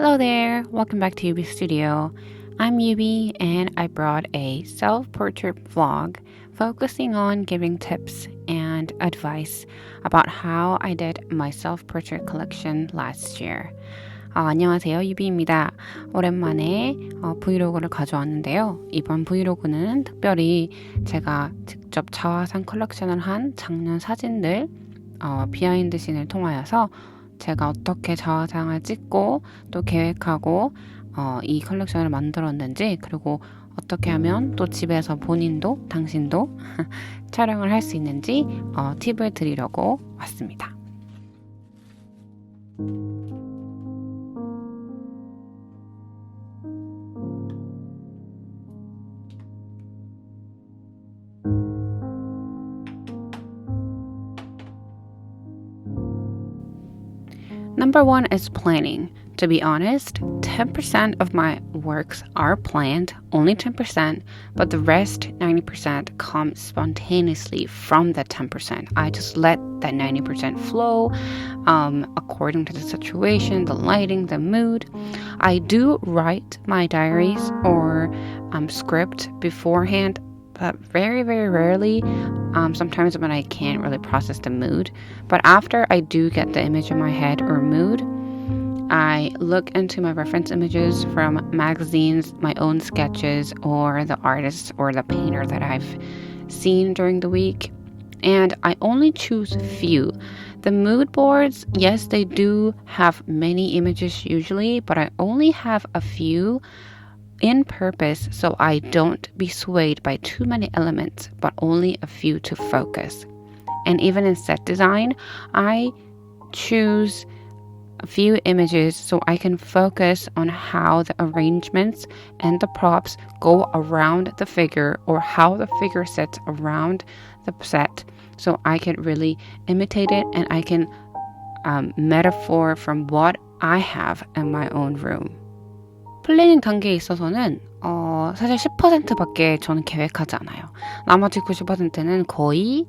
Hello there, welcome back to yubistudio. I'm Yubi and I brought a self-portrait vlog focusing on giving tips and advice about how I did my self-portrait collection last year. 안녕하세요, 유비입니다. 오랜만에 브이로그를 가져왔는데요. 이번 브이로그는 특별히 제가 직접 자화상 컬렉션을 한 작년 사진들 비하인드 씬을 통하여서 제가 어떻게 자화상을 찍고 또 계획하고 이 컬렉션을 만들었는지, 그리고 어떻게 하면 또 집에서 본인도 당신도 촬영을 할 수 있는지 팁을 드리려고 왔습니다. Number one is planning. To be honest, 10% of my works are planned, only 10%, but the rest, 90%, comes spontaneously from that 10%. I just let that 90% flow according to the situation, the lighting, the mood. I do write my diaries or script beforehand, but very, very rarely. Sometimes when I can't really process the mood. But after I do get the image in my head or mood, I look into my reference images from magazines, my own sketches, or the artist or the painter that I've seen during the week. And I only choose few. The mood boards, yes, they do have many images usually, but I only have a few in purpose so I don't be swayed by too many elements, but only a few to focus. And even in set design, I choose a few images so I can focus on how the arrangements and the props go around the figure, or how the figure sits around the set, so I can really imitate it and I can metaphor from what I have in my own room. 플래닝 단계에 있어서는 사실 10%밖에 저는 계획하지 않아요. 나머지 90%는 거의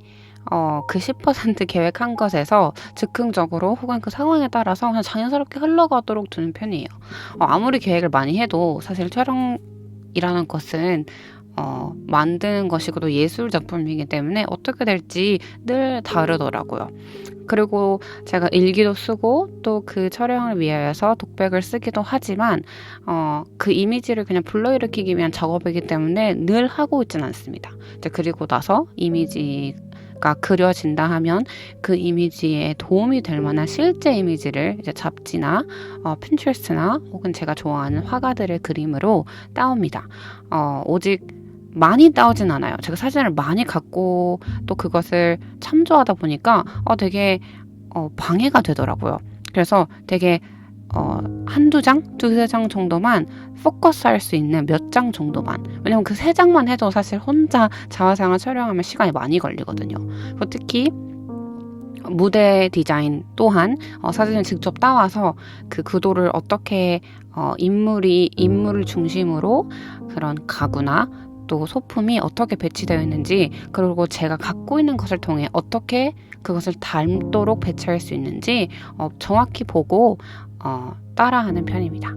그 10% 계획한 것에서 즉흥적으로 혹은 그 상황에 따라서 그냥 자연스럽게 흘러가도록 두는 편이에요. 아무리 계획을 많이 해도 사실 촬영이라는 것은 만드는 것이고 또 예술 작품이기 때문에 어떻게 될지 늘 다르더라고요. 그리고 제가 일기도 쓰고 또 그 촬영을 위하여서 독백을 쓰기도 하지만 그 이미지를 그냥 불러일으키기 위한 작업이기 때문에 늘 하고 있지는 않습니다. 이제 그리고 나서 이미지가 그려진다 하면 그 이미지에 도움이 될 만한 실제 이미지를 이제 잡지나 핀트레스트나 혹은 제가 좋아하는 화가들의 그림으로 따옵니다. 오직 많이 따오진 않아요. 제가 사진을 많이 갖고 또 그것을 참조하다 보니까 되게 방해가 되더라고요. 그래서 되게 한두 장, 두세 장 정도만 포커스 할 수 있는 몇 장 정도만. 왜냐면 그 세 장만 해도 사실 혼자 자화상을 촬영하면 시간이 많이 걸리거든요. 그리고 특히 무대 디자인 또한 사진을 직접 따와서 그 구도를 어떻게 인물을 중심으로 그런 가구나 또 소품이 어떻게 배치되어 있는지, 그리고 제가 갖고 있는 것을 통해 어떻게 그것을 닮도록 배치할 수 있는지 정확히 보고 따라하는 편입니다.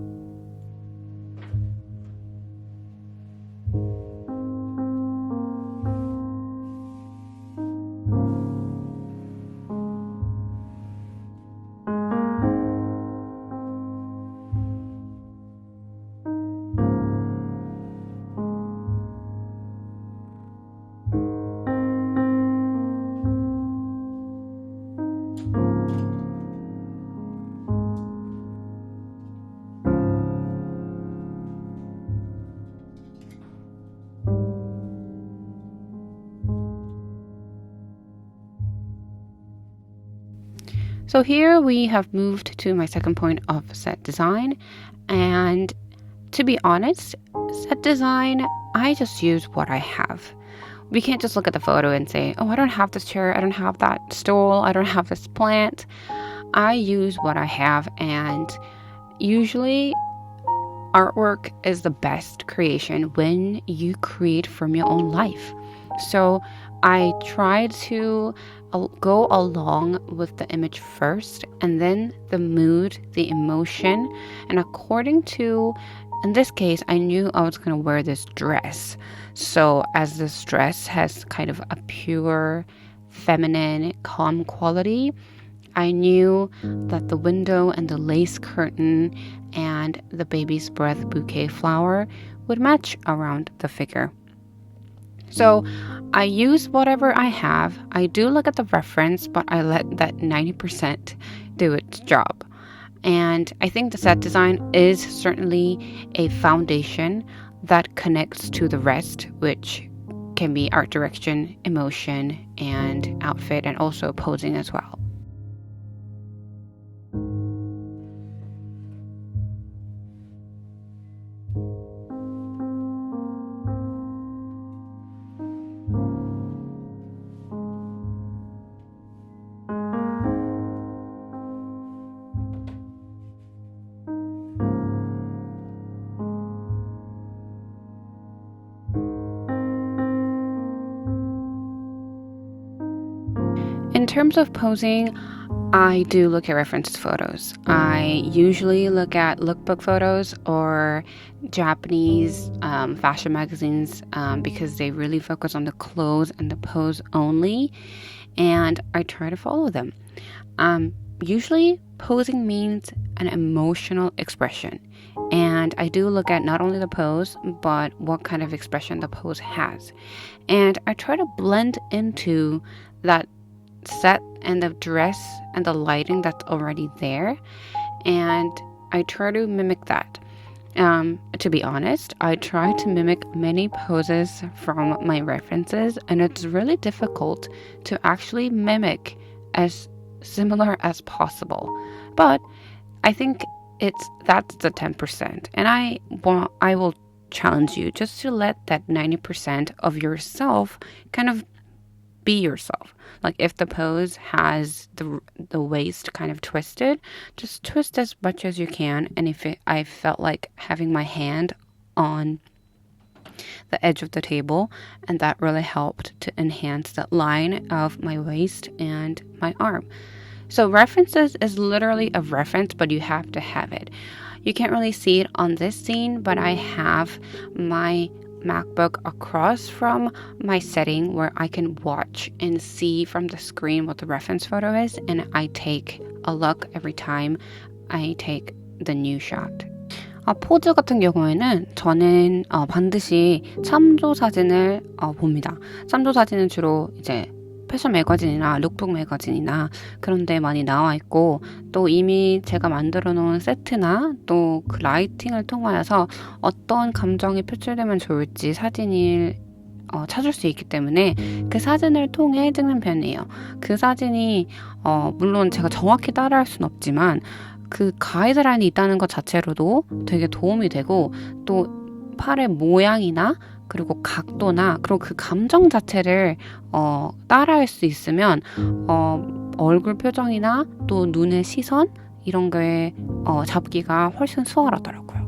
So here we have moved to my second point of set design, and to be honest, set design, I just use what I have. We can't just look at the photo and say, I don't have this chair, I don't have that stool, I don't have this plant. I use what I have, and usually artwork is the best creation when you create from your own life. So I try to go along with the image first, and then the mood, the emotion, and according to, in this case, I knew I was going to wear this dress. So as this dress has kind of a pure, feminine, calm quality, I knew that the window and the lace curtain and the baby's breath bouquet flower would match around the figure. So I use whatever I have. I do look at the reference, but I let that 90% do its job. And I think the set design is certainly a foundation that connects to the rest, which can be art direction, emotion, and outfit, and also posing as well. In terms of posing, I do look at reference photos. I usually look at lookbook photos or Japanese fashion magazines because they really focus on the clothes and the pose only, and I try to follow them. Usually, posing means an emotional expression, and I do look at not only the pose, but what kind of expression the pose has. And I try to blend into that set and the dress and the lighting that's already there, and I try to mimic that. To be honest, I try to mimic many poses from my references, and it's really difficult to actually mimic as similar as possible. But I think that's the 10%, and I will challenge you just to let that 90% of yourself kind of be yourself. Like if the pose has the waist kind of twisted, just twist as much as you can. And I felt like having my hand on the edge of the table, and that really helped to enhance that line of my waist and my arm. So references is literally a reference, but you have to have it. You can't really see it on this scene, but I have my MacBook across from my setting where I can watch and see from the screen what the reference photo is, and I take a look every time I take the new shot. 포즈 같은 경우에는 저는 반드시 참조 사진을 봅니다. 참조 사진은 주로 이제 패션 매거진이나 룩북 매거진이나 그런 데 많이 나와 있고, 또 이미 제가 만들어 놓은 세트나 또 그 라이팅을 통하여서 어떤 감정이 표출되면 좋을지 사진을 찾을 수 있기 때문에 그 사진을 통해 찍는 편이에요. 그 사진이 물론 제가 정확히 따라할 순 없지만 그 가이드라인이 있다는 것 자체로도 되게 도움이 되고, 또 팔의 모양이나 그리고 각도나 그리고 그 감정 자체를 따라할 수 있으면 얼굴 표정이나 또 눈의 시선 이런 거에 잡기가 훨씬 수월하더라고요.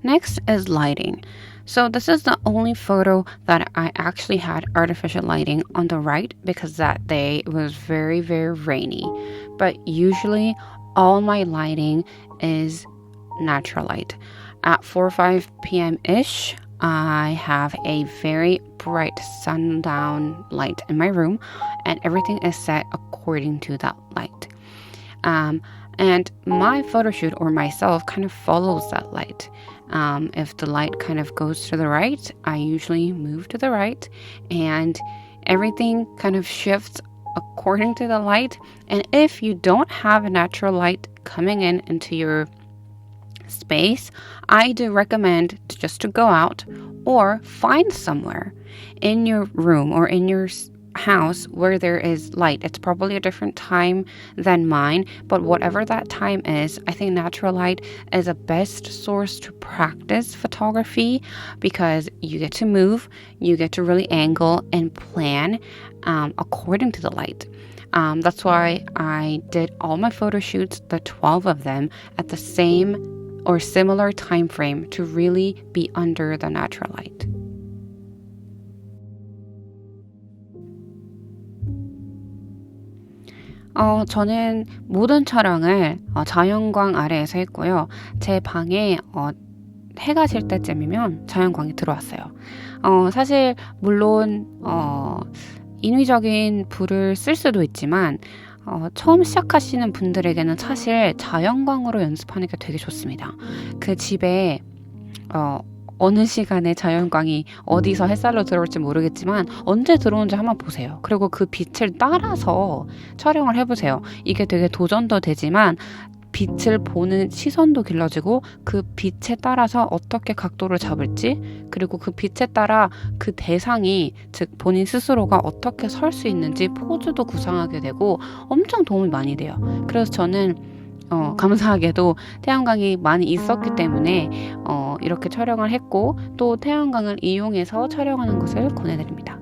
Next is lighting. So this is the only photo that I actually had artificial lighting on the right because that day it was very, very rainy. But usually all my lighting is natural light. At 4 or 5 p.m.-ish, I have a very bright sundown light in my room, and everything is set according to that light. And my photo shoot or myself kind of follows that light. If the light kind of goes to the right, I usually move to the right. And everything kind of shifts according to the light. And if you don't have a natural light coming in into your space, I do recommend just to go out or find somewhere in your room or in your house where there is light. It's probably a different time than mine, but whatever that time is, I think natural light is a best source to practice photography because you get to move, you get to really angle and plan according to the light. That's why I did all my photo shoots, the 12 of them, at the same or similar time frame to really be under the natural light. 저는 모든 촬영을 자연광 아래에서 했고요. 제 방에 해가 질 때쯤이면 자연광이 들어왔어요. 사실 물론 인위적인 불을 쓸 수도 있지만 처음 시작하시는 분들에게는 사실 자연광으로 연습하는 게 되게 좋습니다. 그 집에 어느 시간에 자연광이 어디서 햇살로 들어올지 모르겠지만 언제 들어오는지 한번 보세요. 그리고 그 빛을 따라서 촬영을 해보세요. 이게 되게 도전도 되지만 빛을 보는 시선도 길러지고 그 빛에 따라서 어떻게 각도를 잡을지 그리고 그 빛에 따라 그 대상이 즉 본인 스스로가 어떻게 설 수 있는지 포즈도 구상하게 되고 엄청 도움이 많이 돼요. 그래서 저는 감사하게도 태양광이 많이 있었기 때문에 이렇게 촬영을 했고 또 태양광을 이용해서 촬영하는 것을 권해드립니다.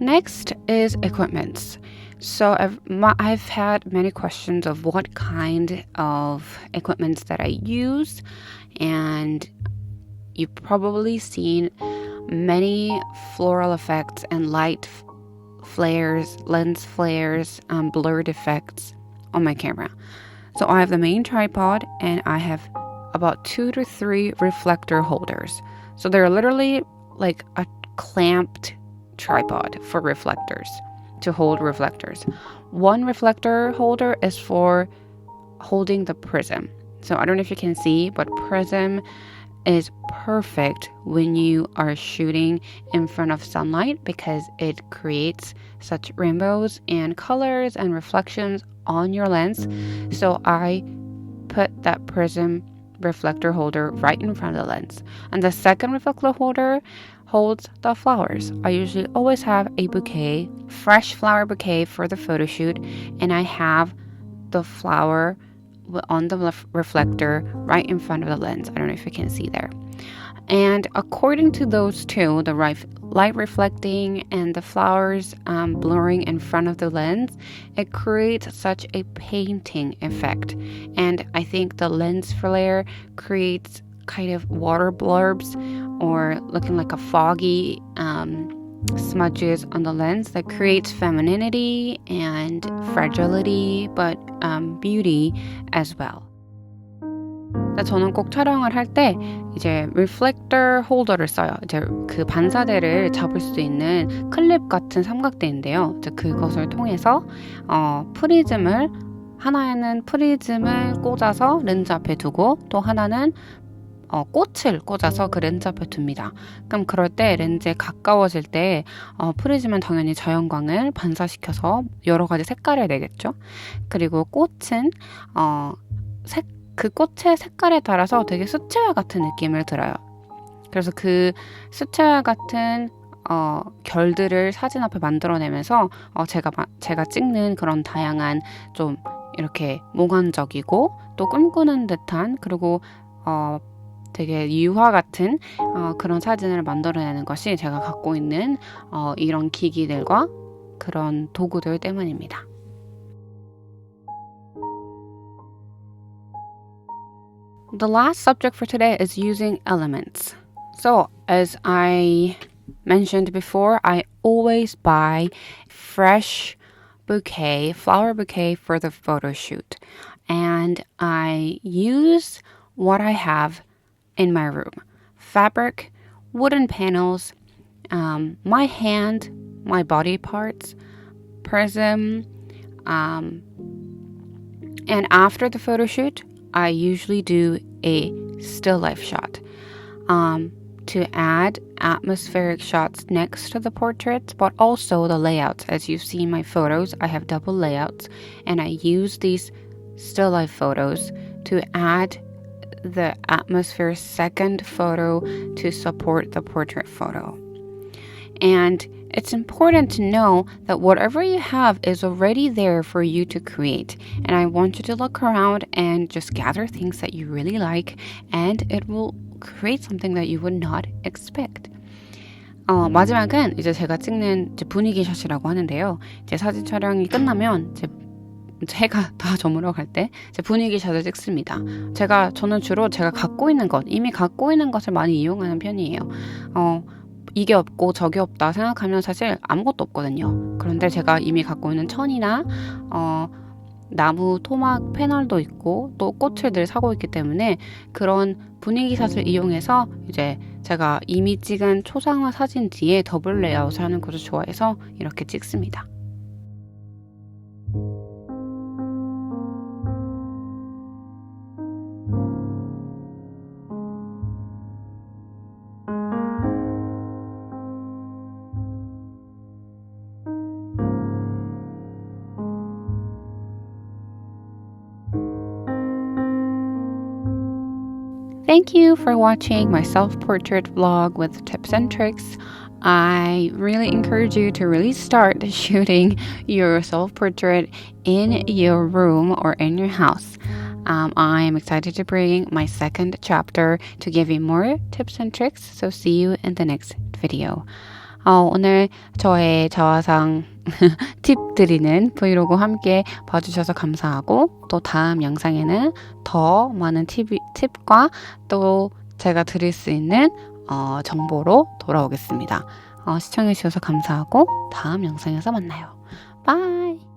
Next is equipments. So I've had many questions of what kind of equipments that I use, and you've probably seen many floral effects and light flares, lens flares, blurred effects on my camera. So I have the main tripod and I have about 2 to 3 reflector holders. So they're literally like a clamped tripod for reflectors, to hold reflectors. One reflector holder is for holding the prism. So I don't know if you can see, but prism is perfect when you are shooting in front of sunlight because it creates such rainbows and colors and reflections on your lens. So I put that prism reflector holder right in front of the lens. And the second reflector holder holds the flowers. I usually always have a bouquet, fresh flower bouquet for the photo shoot, and I have the flower on the reflector right in front of the lens. I don't know if you can see there. And according to those two, the light reflecting and the flowers blurring in front of the lens, it creates such a painting effect. And I think the lens flare creates kind of water blurbs or looking like a foggy smudges on the lens that creates femininity and fragility, but beauty as well. 저는 꼭 촬영을 할 때 이제 리플렉터 홀더를 써요. 이제 그 반사대를 잡을 수 있는 클립 같은 삼각대인데요. 이제 그것을 통해서 프리즘을 하나에는 프리즘을 꽂아서 렌즈 앞에 두고 또 하나는 꽃을 꽂아서 그 렌즈 앞에 둡니다. 그럼 그럴 때 렌즈에 가까워질 때 프리즘은 당연히 자연광을 반사시켜서 여러 가지 색깔을 내겠죠. 그리고 꽃은 그 꽃의 색깔에 따라서 되게 수채화 같은 느낌을 들어요. 그래서 그 수채화 같은 결들을 사진 앞에 만들어내면서 제가 찍는 그런 다양한 좀 이렇게 몽환적이고 또 꿈꾸는 듯한 그리고 되게 유화 같은 그런 사진을 만들어내는 것이 제가 갖고 있는 이런 기기들과 그런 도구들 때문입니다. The last subject for today is using elements. So, as I mentioned before, I always buy fresh flower bouquet for the photo shoot. And I use what I have in my room. Fabric, wooden panels, my hand, my body parts, person, and after the photo shoot, I usually do a still life shot to add atmospheric shots next to the portraits, but also the layouts. As you see in my photos, I have double layouts, and I use these still life photos to add the atmosphere second photo to support the portrait photo. And it's important to know that whatever you have is already there for you to create. And I want you to look around and just gather things that you really like, and it will create something that you would not expect. 마지막은 이제 제가 찍는 이제 분위기 샷이라고 하는데요. 이제 사진 촬영이 끝나면 제가 다 저물어 갈 때 제 분위기 샷을 찍습니다. 저는 주로 제가 갖고 있는 것, 이미 갖고 있는 것을 많이 이용하는 편이에요. 이게 없고 저게 없다 생각하면 사실 아무것도 없거든요. 그런데 제가 이미 갖고 있는 천이나 나무 토막 패널도 있고 또 꽃을 늘 사고 있기 때문에 그런 분위기샷을 이용해서 이제 제가 이미 찍은 초상화 사진 뒤에 더블 레이아웃을 하는 것을 좋아해서 이렇게 찍습니다. Thank you for watching my self-portrait vlog with tips and tricks. I really encourage you to really start shooting your self-portrait in your room or in your house. I am excited to bring my second chapter to give you more tips and tricks. So see you in the next video. 오늘 저의 자화상 팁 드리는 브이로그 함께 봐주셔서 감사하고 또 다음 영상에는 더 많은 팁과 또 제가 드릴 수 있는 정보로 돌아오겠습니다. 시청해주셔서 감사하고 다음 영상에서 만나요. 바이!